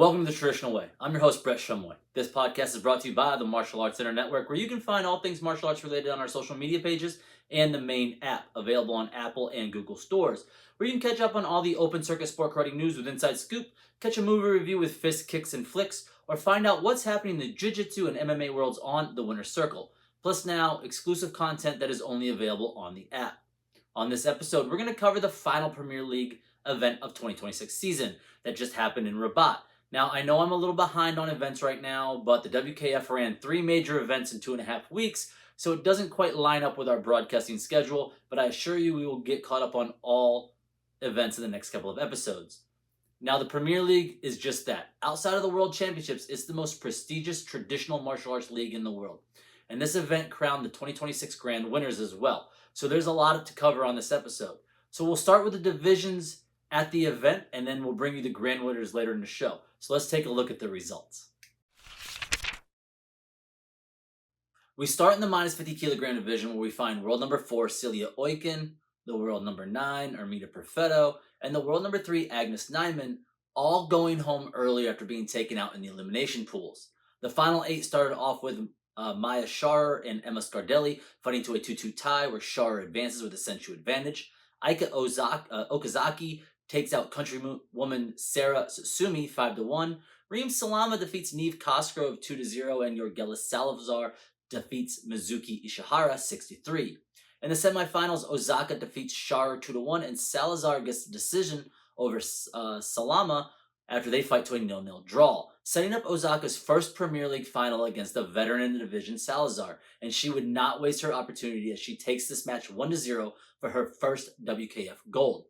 Welcome to the Traditional Way. I'm your host, Brett Shumway. This podcast is brought to you by the Martial Arts Center Network, where you can find all things martial arts related on our social media pages and the main app, available on Apple and Google stores, where you can catch up on all the open circuit sport karate news with Inside Scoop, catch a movie review with Fists, Kicks, and Flicks, or find out what's happening in the Jiu-Jitsu and MMA worlds on the Winner's Circle. Plus now, exclusive content that is only available on the app. On this episode, we're going to cover the final Premier League event of 2026 season that just happened in Rabat. Now, I know I'm a little behind on events right now, but the WKF ran 3 major events in 2.5 weeks, so it doesn't quite line up with our broadcasting schedule, but I assure you we will get caught up on all events in the next couple of episodes. Now, the Premier League is just that. Outside of the World Championships, it's the most prestigious traditional martial arts league in the world. And this event crowned the 2026 grand winners as well. So there's a lot to cover on this episode. So we'll start with the divisions at the event, and then we'll bring you the grand winners later in the show. So let's take a look at the results. We start in the minus 50 kilogram division, where we find world number 4, Celia Oiken, the world number 9, Armida Perfetto, and the world number 3, Agnes Nyman, all going home early after being taken out in the elimination pools. The final 8 started off with Maya Sharer and Emma Scardelli fighting to a 2-2 tie, where Sharer advances with a sensu advantage. Aika Okazaki takes out countrywoman Sarah Susumi 5-1. Reem Salama defeats Neve Cosgrove 2-0, and Yorgelis Salazar defeats Mizuki Ishihara 6-3. In the semifinals, Osaka defeats Sharer 2-1, and Salazar gets the decision over Salama after they fight to a 0-0 draw, setting up Osaka's first Premier League final against a veteran in the division, Salazar, and she would not waste her opportunity as she takes this match 1-0 for her first WKF gold.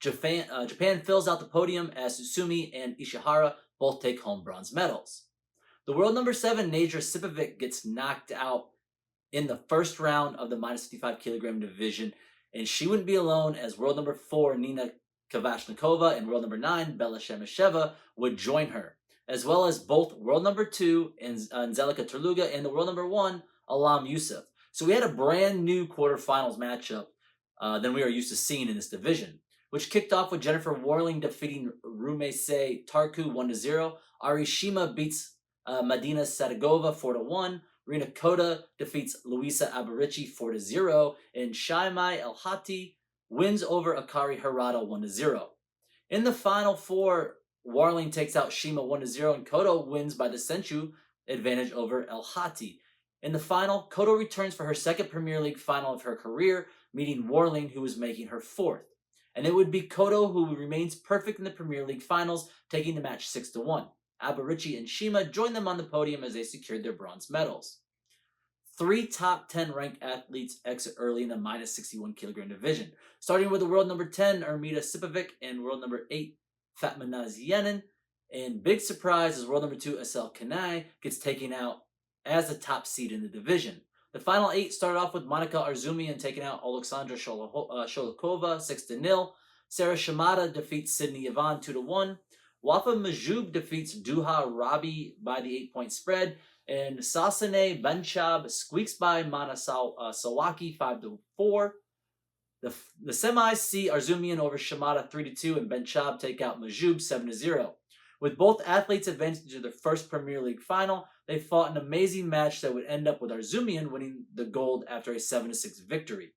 Japan fills out the podium as Susumi and Ishihara both take home bronze medals. The world number 7, Nadja Sipovic, gets knocked out in the first round of the minus 55 kilogram division, and she wouldn't be alone, as world number 4, Nina Kavashnikova, and world number 9, Bella Shemasheva, would join her, as well as both world number 2, Anzelika Terluga, and the world number 1, Alam Youssef. So we had a brand new quarterfinals matchup than we are used to seeing in this division, which kicked off with Jennifer Warling defeating Rumesei Tarku 1-0. Arishima beats Medina Sadegova 4-1. Rina Kota defeats Luisa Abarici 4-0. And Shaimai El Hati wins over Akari Harada 1-0. In the final 4, Warling takes out Shima 1-0, and Koto wins by the sensu advantage over El Hati. In the final, Koto returns for her second Premier League final of her career, meeting Warling, who was making her 4th. And it would be Koto who remains perfect in the Premier League finals, taking the match 6-1. Abarici and Shima joined them on the podium as they secured their bronze medals. 3 top 10 ranked athletes exit early in the minus 61 kilogram division, starting with the world number 10, Armida Sipovic, and world number 8, Fatma Nazienin. And big surprise is world number 2, Asel Kanai, gets taken out as the top seed in the division. The final 8 started off with Monica Arzumian taking out Alexandra Sholikova 6-0. Sarah Shimada defeats Sydney Yvonne 2-1. Wafa Majub defeats Duha Rabi by the 8-point spread. And Sasane Benchab squeaks by Mana Sawaki 5-4. The semis see Arzumian over Shimada 3-2, and Benchab take out Majub 7-0. With both athletes advancing to their first Premier League final, they fought an amazing match that would end up with Arzumian winning the gold after a 7-6 victory.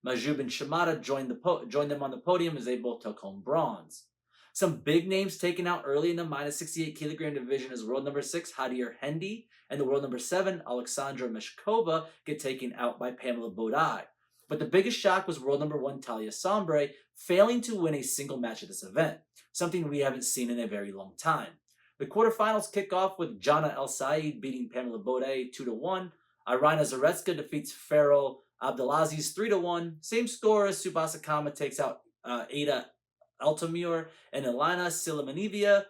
Majub and Shimada joined them on the podium as they both took home bronze. Some big names taken out early in the minus 68 kilogram division as world number 6, Hadir Hendi, and the world number 7, Alexandra Meshkova, get taken out by Pamela Bodai. But the biggest shock was world number 1, Talia Sombre, failing to win a single match at this event, something we haven't seen in a very long time. The quarterfinals kick off with Jana El Said beating Pamela Bodai 2-1. Irina Zaretska defeats Farrell Abdelaziz 3-1. Same score as Tsubasa Kama takes out Ada Altamur, and Elena Silimanivia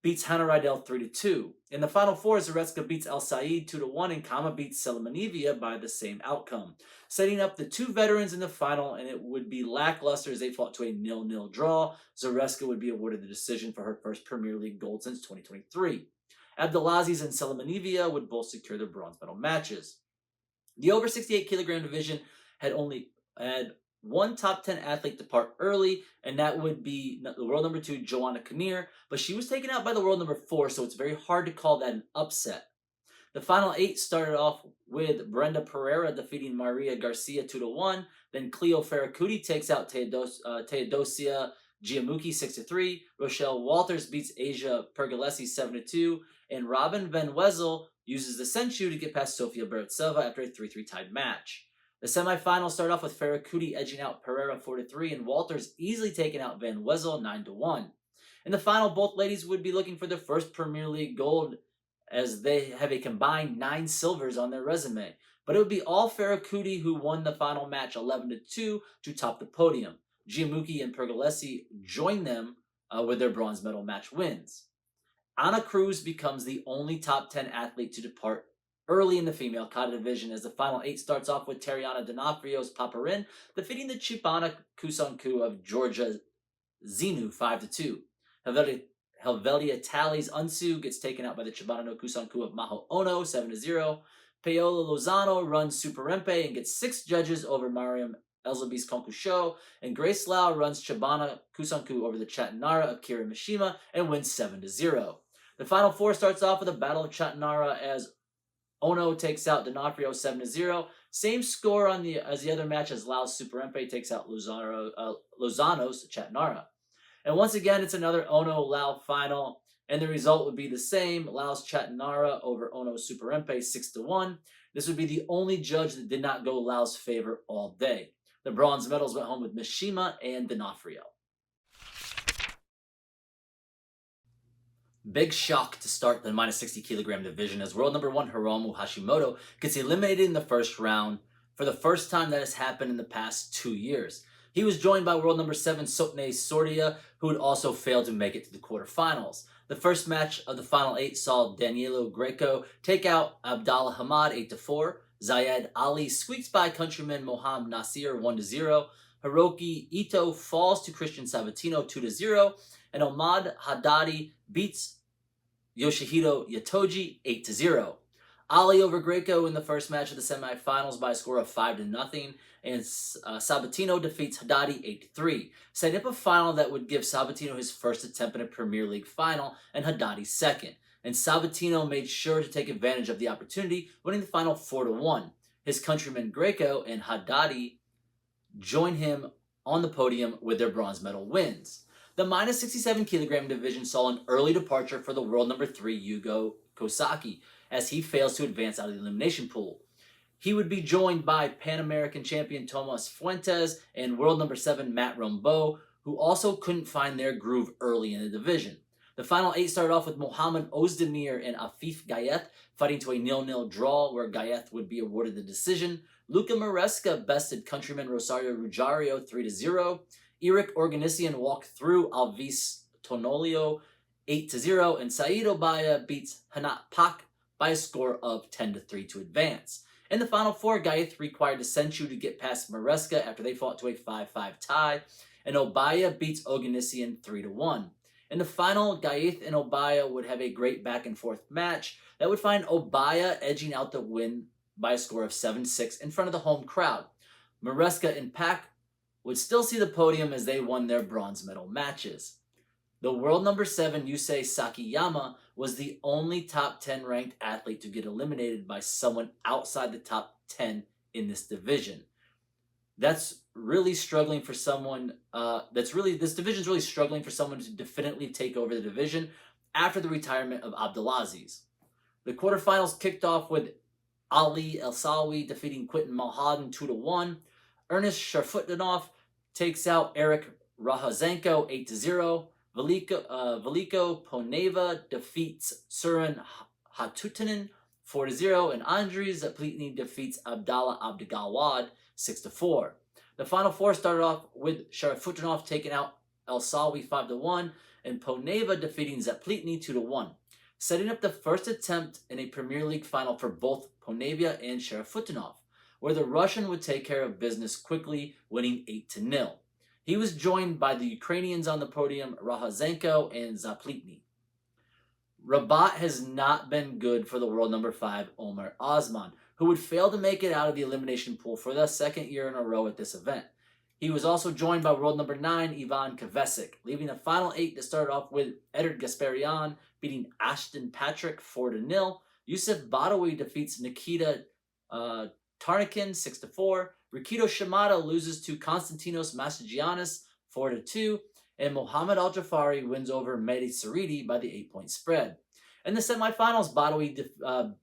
beats Hannah Rydell 3-2. In the final 4, Zaretska beats El Said 2-1, and Kama beats Silimanivia by the same outcome, setting up the 2 veterans in the final, and it would be lackluster as they fought to a 0-0 draw. Zaretska would be awarded the decision for her first Premier League gold since 2023. Abdelaziz and Silimanivia would both secure their bronze medal matches. The over 68 kilogram division had one top 10 athlete depart early, and that would be the world number 2, Joanna Kinnear, but she was taken out by the world number 4, so it's very hard to call that an upset. The final 8 started off with Brenda Pereira defeating Maria Garcia 2-1. Then Cleo Ferracuti takes out Teodosia Giamuki 6-3. Rochelle Walters beats Asia Pergolesi 7-2. And Robin Van Wezel uses the Senchu to get past Sofia Beretsova after a 3-3 tied match. The semifinals start off with Ferracuti edging out Pereira 4-3 and Walters easily taking out Van Wezel 9-1. In the final, both ladies would be looking for their first Premier League gold as they have a combined 9 silvers on their resume. But it would be all Ferracuti who won the final match 11-2 to top the podium. Giamuki and Pergolesi join them with their bronze medal match wins. Ana Cruz becomes the only top 10 athlete to depart early in the female kata division as the final 8 starts off with Tariana D'Onofrio's Paparin defeating the Chibana Kusanku of Georgia Zinu 5-2. Helvelia Talley's Unsu gets taken out by the Chibana no Kusanku of Maho Ono 7-0. Paola Lozano runs Super Rempe and gets 6 judges over Mariam Elzabe's Konkusho, and Grace Lau runs Chibana Kusanku over the Chatanara of Kira Mishima and wins 7-0. The final 4 starts off with a battle of Chatanara as Ono takes out D'Onofrio 7-0. Same score as the other match as Lau's Super Rempe takes out Lozano's Chatanara. And once again, it's another Ono-Lau final, and the result would be the same. Lau's Chatanara over Ono's Super Rempe 6-1. This would be the only judge that did not go Lau's favor all day. The bronze medals went home with Mishima and D'Onofrio. Big shock to start the minus 60 kilogram division as world number 1 Hiromu Hashimoto gets eliminated in the first round for the first time that has happened in the past 2 years. He was joined by world number 7 Sotne Sordia, who had also failed to make it to the quarterfinals. The first match of the final 8 saw Danilo Greco take out Abdallah Hamad 8-4. Zayed Ali squeaks by countryman Moham Nasir 1-0. Hiroki Ito falls to Christian Sabatino 2-0. And Omad Haddadi beats Yoshihiro Yatoji 8-0. Ali over Greco in the first match of the semifinals by a score of 5-0, and Sabatino defeats Haddadi 8-3, setting up a final that would give Sabatino his first attempt at a Premier League final and Haddadi second. And Sabatino made sure to take advantage of the opportunity, winning the final 4-1. His countryman Greco and Haddadi join him on the podium with their bronze medal wins. The minus 67 kilogram division saw an early departure for the world number 3 Yugo Kosaki, as he fails to advance out of the elimination pool. He would be joined by Pan American champion Tomas Fuentes and world number 7 Matt Rombo, who also couldn't find their groove early in the division. The final 8 started off with Mohamed Ozdemir and Afif Gayeth fighting to a 0-0 draw where Gayeth would be awarded the decision. Luca Maresca bested countryman Rosario Ruggiero 3-0. Eric Organisian walked through Alvis Tonolio 8-0, and Said Obaya beats Hanat Pak by a score of 10-3 to advance. In the final 4, Gayeth required the Senchu to get past Maresca after they fought to a 5-5 tie, and Obaya beats Oganisian 3-1. In the final, Gayeth and Obaya would have a great back-and-forth match that would find Obaya edging out the win by a score of 7-6 in front of the home crowd. Maresca and Pak would still see the podium as they won their bronze medal matches. The world number 7 Yusei Sakiyama was the only top 10 ranked athlete to get eliminated by someone outside the top 10 in this division. That's really struggling for someone. This division's really struggling for someone to definitively take over the division after the retirement of Abdelaziz. The quarterfinals kicked off with Ali El Sawi defeating Quinton Mulhausen 2-1. Ernest Sharfutdinov takes out Eric Rahazenko 8-0. Veliko Poneva defeats Surin Hatutanen 4-0, and Andriy Zaplitny defeats Abdallah Abdegawad 6-4. The final 4 started off with Sharafutdinov taking out El Sawi 5-1, and Poneva defeating Zaplitny 2-1, setting up the first attempt in a Premier League final for both Poneva and Sharafutdinov, where the Russian would take care of business quickly, winning 8-0. He was joined by the Ukrainians on the podium, Rahazenko and Zaplitny. Rabat has not been good for the world number 5, Omar Osman, who would fail to make it out of the elimination pool for the second year in a row at this event. He was also joined by world number 9, Ivan Kvesic, leaving the final 8 that started off with Edard Gasparian beating Ashton Patrick 4-0. Yusuf Badawi defeats Nikita Tarnakin 6-4. Rikito Shimada loses to Konstantinos Mastigianis 4-2. And Mohamed Al Jafari wins over Mehdi Saridi by the 8-point spread. In the semifinals, Badawi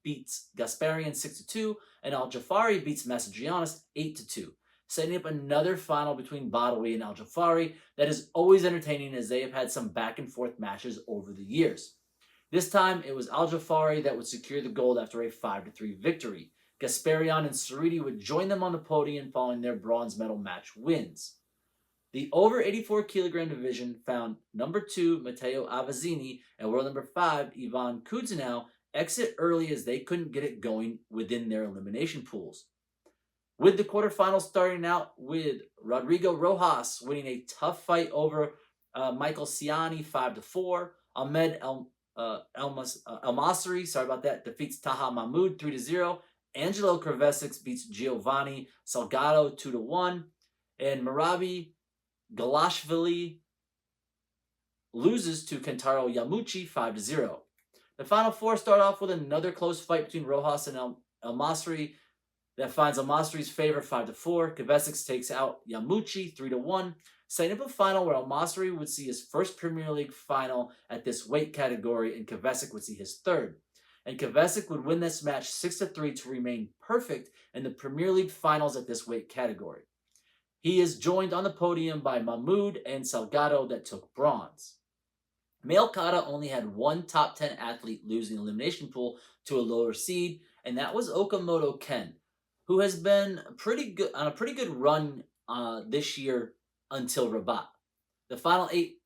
beats Gasparian 6-2, and Al Jafari beats Mastigianis 8-2. Setting up another final between Badawi and Al Jafari that is always entertaining as they have had some back and forth matches over the years. This time, it was Al Jafari that would secure the gold after a 5-3 victory. Gasparian and Saridi would join them on the podium following their bronze medal match wins. The over 84 kilogram division found number 2 Matteo Avazzini and world number 5 Ivan Kudzinow exit early as they couldn't get it going within their elimination pools. With the quarterfinals starting out with Rodrigo Rojas winning a tough fight over Michael Ciani 5-4. Ahmed El-Masri, defeats Taha Mahmoud 3-0. Angelo Krevesic beats Giovanni Salgado 2-1. And Marabi Galashvili loses to Kentaro Yamuchi 5-0. The final 4 start off with another close fight between Rojas and El-Masri that finds El-Masri's favor 5-4. Kvesic takes out Yamuchi 3-1, setting up a final where El-Masri would see his first Premier League final at this weight category, and Kvesic would see his third. And Kvesic would win this match 6-3 to remain perfect in the Premier League finals at this weight category. He is joined on the podium by Mahmoud and Salgado that took bronze. Male kata only had one top 10 athlete lose the elimination pool to a lower seed, and that was Okamoto Ken, who has been on a pretty good run this year until Rabat. The final 8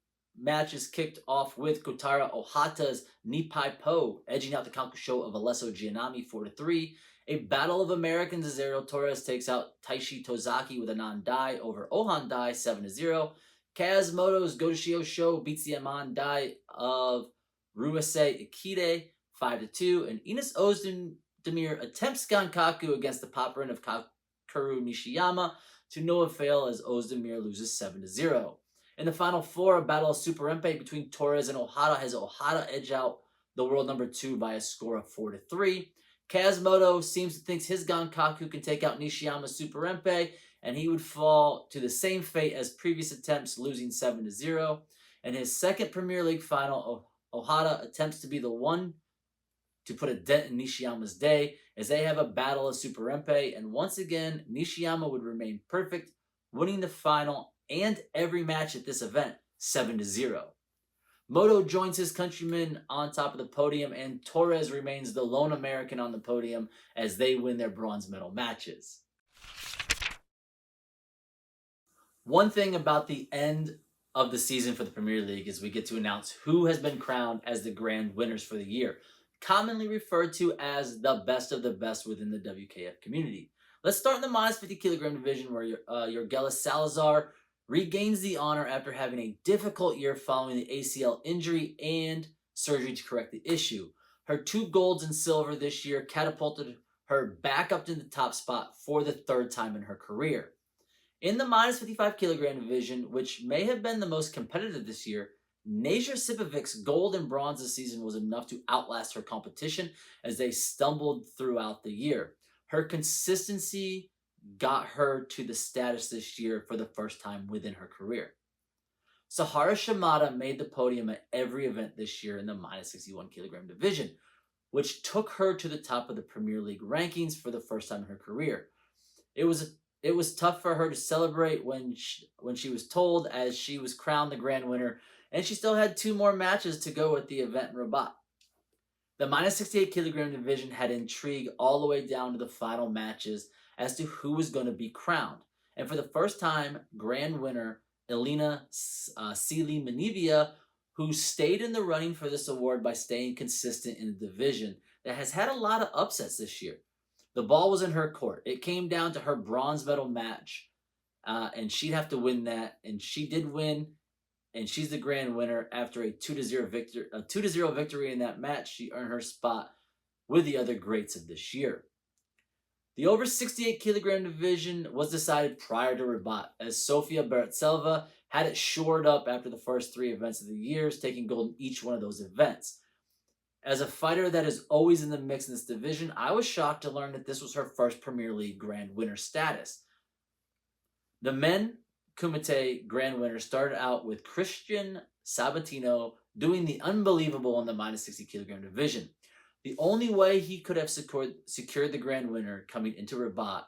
matches kicked off with Kotaro Ohata's Nipai Po edging out the Kankusho of Alesso Giannami 4-3. A battle of Americans as Ariel Torres takes out Taishi Tozaki with a non-dai over Ohan Dai 7-0. Kazmoto's Goshio Show beats the Amon Dai of Ruase Ikide 5-2. And Ines Ozdemir attempts Gankaku against the Popperin of Kakeru Nishiyama to no avail as Ozdemir loses 7-0. In the final 4, a battle of Super Empe between Torres and Ohata has Ohata edge out the world number 2 by a score of 4-3. Kazmoto seems to think his Gankaku can take out Nishiyama's Super Empe, and he would fall to the same fate as previous attempts, losing 7-0. In his second Premier League final, Ohata attempts to be the one to put a dent in Nishiyama's day as they have a battle of Super Empe, and once again, Nishiyama would remain perfect, winning the final and every match at this event 7-0. Moto joins his countrymen on top of the podium, and Torres remains the lone American on the podium as they win their bronze medal matches. One thing about the end of the season for the Premier League is we get to announce who has been crowned as the grand winners for the year, commonly referred to as the best of the best within the WKF community. Let's start in the minus 50 kilogram division where Yorgelis Salazar regains the honor after having a difficult year following the ACL injury and surgery to correct the issue. Her 2 golds and silver this year catapulted her back up to the top spot for the 3rd time in her career. In the minus 55 kilogram division, which may have been the most competitive this year, Nasia Sipavic's gold and bronze this season was enough to outlast her competition as they stumbled throughout the year. Her consistency got her to the status this year for the first time within her career. Sahara Shimada made the podium at every event this year in the minus 61 kilogram division, which took her to the top of the Premier League rankings for the first time in her career. It was tough for her to celebrate when she was told, as she was crowned the grand winner, and she still had 2 more matches to go at the event in Rabat. The minus 68 kilogram division had intrigue all the way down to the final matches as to who was going to be crowned. And for the first time, grand winner Elena Sealy Manivia, who stayed in the running for this award by staying consistent in the division that has had a lot of upsets this year. The ball was in her court. It came down to her bronze medal match, and she'd have to win that, and she did win, and she's the grand winner after a 2-0 victory in that match. She earned her spot with the other greats of this year. The over 68 kilogram division was decided prior to Rabat, as Sofia Baratselva had it shored up after the first 3 events of the years, taking gold in each one of those events. As a fighter that is always in the mix in this division, I was shocked to learn that this was her first Premier League Grand Winner status. The men Kumite Grand Winner started out with Christian Sabatino doing the unbelievable in the minus 60 kilogram division. The only way he could have secured the Grand Winner coming into Rabat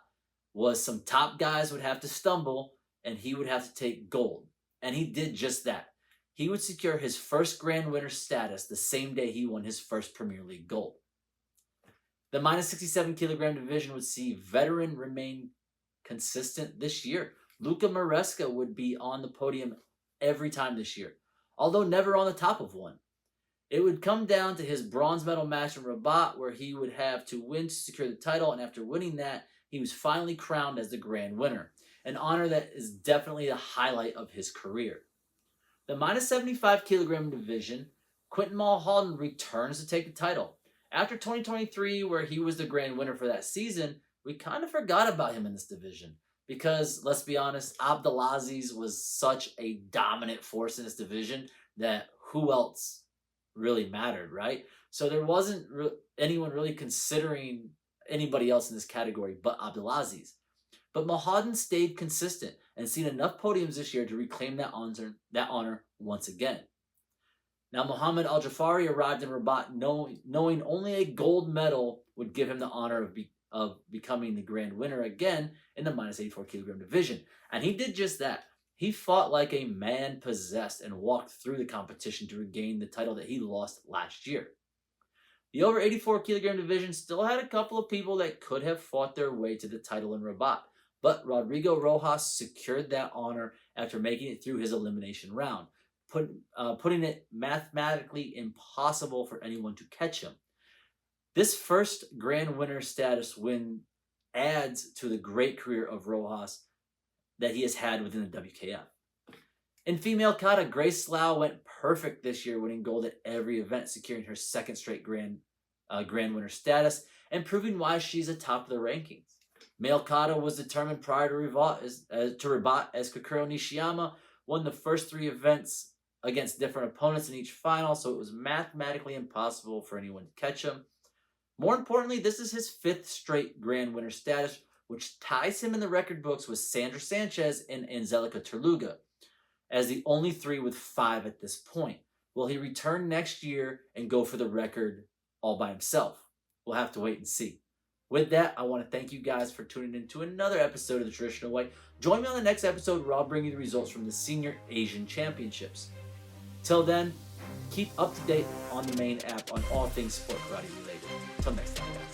was some top guys would have to stumble and he would have to take gold. And he did just that. He would secure his first Grand Winner status the same day he won his first Premier League gold. The minus 67 kilogram division would see veteran remain consistent this year. Luka Maresca would be on the podium every time this year, although never on the top of one. It would come down to his bronze medal match in Rabat, where he would have to win to secure the title, and after winning that, he was finally crowned as the Grand Winner, an honor that is definitely the highlight of his career. The minus 75 kilogram division, Quinton Mulholland returns to take the title. After 2023, where he was the Grand Winner for that season, we kind of forgot about him in this division. Because, let's be honest, Abdelaziz was such a dominant force in this division that who else really mattered, right? So there wasn't anyone really considering anybody else in this category but Abdelaziz. But Mulholland stayed consistent and seen enough podiums this year to reclaim that honor once again. Now, Muhammad Al-Jafari arrived in Rabat knowing only a gold medal would give him the honor of becoming the Grand Winner again in the minus 84 kilogram division. And he did just that. He fought like a man possessed and walked through the competition to regain the title that he lost last year. The over 84 kilogram division still had a couple of people that could have fought their way to the title in Rabat, but Rodrigo Rojas secured that honor after making it through his elimination round, putting it mathematically impossible for anyone to catch him. This first Grand Winner status win adds to the great career of Rojas that he has had within the WKF. In female kata, Grace Slau went perfect this year, winning gold at every event, securing her second straight Grand Winner status and proving why she's atop the rankings. Male kata was determined prior to Rabat as Kokoro Nishiyama won the first 3 events against different opponents in each final, so it was mathematically impossible for anyone to catch him. More importantly, this is his 5th straight Grand Winner status, which ties him in the record books with Sandra Sanchez and Angelica Terluga, as the only 3 with 5 at this point. Will he return next year and go for the record all by himself? We'll have to wait and see. With that, I want to thank you guys for tuning in to another episode of The Traditional Way. Join me on the next episode where I'll bring you the results from the Senior Asian Championships. Till then, keep up to date on the main app on all things sport karate related. Until next time, guys.